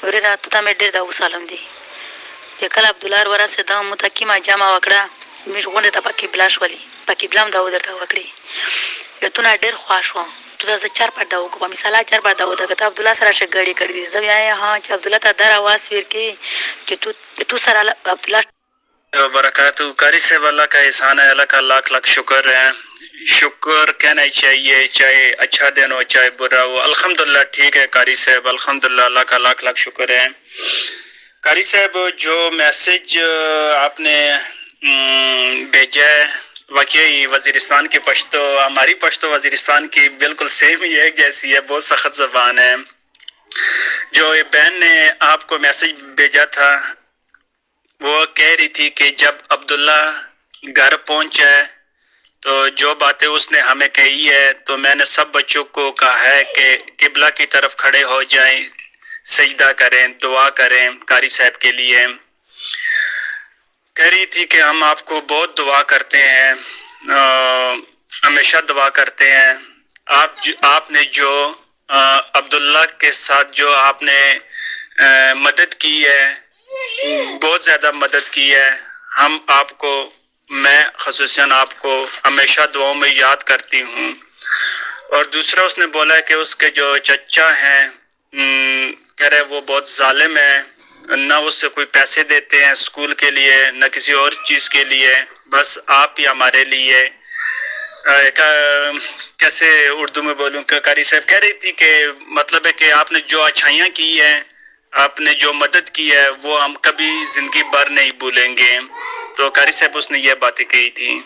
ورته ته مې ډېر د وسالم دي چې کله عبدالله ورسې دا متقي ما جمع وکړه موږ غونډې ته په قبله شولې په قبله هم دا ودرته وکړې بیتونه ډېر خوښ شو تو دا زه چار پټ دا وکړو په مثاله چار پټ دا ودرته ته عبدالله سره شه ګړې کړې دي زه بیا ها چې عبدالله ته در آواز ورکې چې تو سره عبدالله وبرکاتہ قاری صاحب اللہ کا احسان ہے اللہ کا لاکھ لاکھ شکر ہے شکر کہنا ہی چاہیے چاہے اچھا دن ہو چاہے برا ہو الحمدللہ ٹھیک ہے قاری صاحب الحمدللہ اللہ کا لاکھ لاکھ شکر ہے قاری صاحب جو میسج آپ نے بھیجا ہے واقعی وزیرستان کی پشتو ہماری پشتو وزیرستان کی بالکل سیم ہی ہے جیسی ہے بہت سخت زبان ہے جو یہ بہن نے آپ کو میسج بھیجا تھا وہ کہہ رہی تھی کہ جب عبداللہ گھر پہنچا ہے تو جو باتیں اس نے ہمیں کہی ہے تو میں نے سب بچوں کو کہا ہے کہ قبلہ کی طرف کھڑے ہو جائیں سجدہ کریں دعا کریں قاری صاحب کے لیے کہہ رہی تھی کہ ہم آپ کو بہت دعا کرتے ہیں ہمیشہ دعا کرتے ہیں آپ نے جو عبداللہ کے ساتھ جو آپ نے مدد کی ہے بہت زیادہ مدد کی ہے ہم آپ کو میں خصوصاً آپ کو ہمیشہ دعاؤں میں یاد کرتی ہوں اور دوسرا اس نے بولا ہے کہ اس کے جو چچا ہیں کہہ رہے وہ بہت ظالم ہیں نہ اس سے کوئی پیسے دیتے ہیں اسکول کے لیے نہ کسی اور چیز کے لیے بس آپ ہی ہمارے لیے کیسے اردو میں بولوں کہ قاری صاحب کہہ رہی تھی کہ مطلب ہے کہ آپ نے جو اچھائیاں کی ہیں آپ نے جو مدد کی ہے وہ ہم کبھی زندگی بھر نہیں بھولیں گے تو قاری صاحب اس نے یہ باتیں کہی تھی